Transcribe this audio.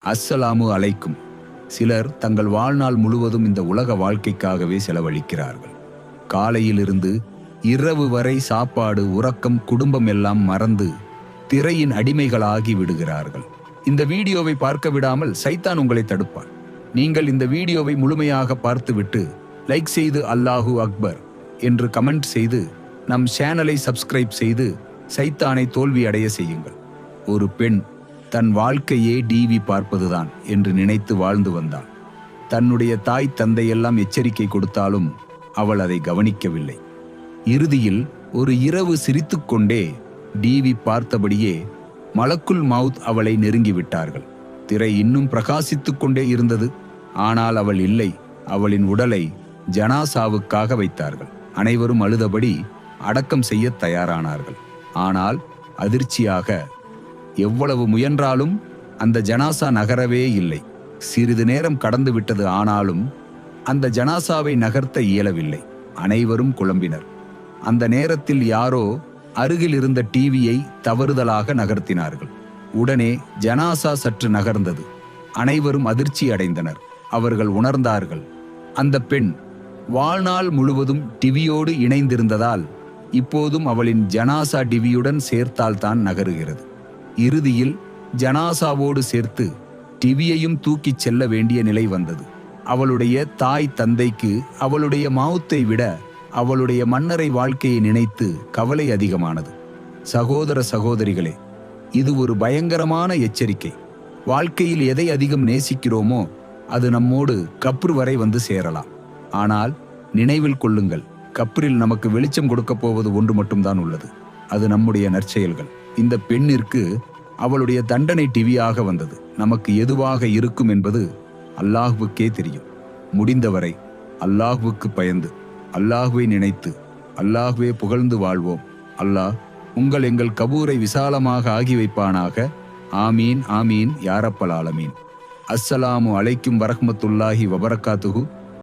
அஸ்ஸலாமு அலைக்கும். சிலர் தங்கள் வாழ்நாள் முழுவதும் இந்த உலக வாழ்க்கைக்காகவே செலவழிக்கிறார்கள். காலையிலிருந்து இரவு வரை சாப்பாடு, உறக்கம், குடும்பம் எல்லாம் மறந்து திரையின் அடிமைகளாகி விடுகிறார்கள். இந்த வீடியோவை பார்க்க விடாமல் சைத்தான் உங்களை தடுப்பான். நீங்கள் இந்த வீடியோவை முழுமையாக பார்த்துவிட்டு லைக் செய்து அல்லாஹு அக்பர் என்று கமெண்ட் செய்து நம் சேனலை சப்ஸ்கிரைப் செய்து சைத்தானை தோல்வி அடைய செய்யுங்கள். ஒரு பெண் தன் வாழ்க்கையே டிவி பார்ப்பதுதான் என்று நினைத்து வாழ்ந்து வந்தாள். தன்னுடைய தாய் தந்தையெல்லாம் எச்சரிக்கை கொடுத்தாலும் அவள் அதை கவனிக்கவில்லை. இறுதியில் ஒரு இரவு சிரித்துக்கொண்டே டிவி பார்த்தபடியே மலக்குல் மவுத் அவளை நெருங்கிவிட்டார்கள். திரை இன்னும் பிரகாசித்துக் கொண்டே இருந்தது. ஆனால் அவள் இல்லை. அவளின் உடலை ஜனாசாவுக்காக வைத்தார்கள். அனைவரும் அழுதபடி அடக்கம் செய்ய தயாரானார்கள். ஆனால் அதிர்ச்சியாக எவ்வளவு முயன்றாலும் அந்த ஜனாசா நகரவே இல்லை. சிறிது நேரம் கடந்து விட்டது. ஆனாலும் அந்த ஜனாசாவை நகர்த்த இயலவில்லை. அனைவரும் குழம்பினர். அந்த நேரத்தில் யாரோ அருகில் இருந்த டிவியை தவறுதலாக நகர்த்தினார்கள். உடனே ஜனாசா சற்று நகர்ந்தது. அனைவரும் அதிர்ச்சி அடைந்தனர். அவர்கள் உணர்ந்தார்கள், அந்த பெண் வாழ்நாள் முழுவதும் டிவியோடு இணைந்திருந்ததால் இப்போதும் அவளின் ஜனாசா டிவியுடன் சேர்த்தால்தான் நகருகிறது. இறுதியில் ஜனாசாவோடு சேர்த்து டிவியையும் தூக்கிச் செல்ல வேண்டிய நிலை வந்தது. அவளுடைய தாய் தந்தைக்கு அவளுடைய மவுத்தை விட அவளுடைய மன்னரை வாழ்க்கையை நினைத்து கவலை அதிகமானது. சகோதர சகோதரிகளே, இது ஒரு பயங்கரமான எச்சரிக்கை. வாழ்க்கையில் எதை அதிகம் நேசிக்கிறோமோ அது நம்மோடு கப்ரு வரை வந்து சேரலாம். ஆனால் நினைவில் கொள்ளுங்கள், கப்ரில் நமக்கு வெளிச்சம் கொடுக்கப் போவது ஒன்று மட்டும்தான் உள்ளது. அது நம்முடைய நற்செயல்கள். இந்த பெண்ணிற்கு அவளுடைய தண்டனை டிவியாக வந்தது. நமக்கு எதுவாக இருக்கும் என்பது அல்லாஹ்வுக்கே தெரியும். முடிந்தவரை அல்லாஹ்வுக்கு பயந்து, அல்லாஹ்வை நினைத்து, அல்லாஹ்வே புகழ்ந்து வாழ்வோம். அல்லாஹ் எங்கள் கபூரை விசாலமாக ஆகி வைப்பானாக. ஆமீன் ஆமீன் யா ரப்பல் ஆலமீன். அஸ்ஸலாமு அலைக்கும் வரஹ்மத்துல்லாஹி வபரகாத்துஹு.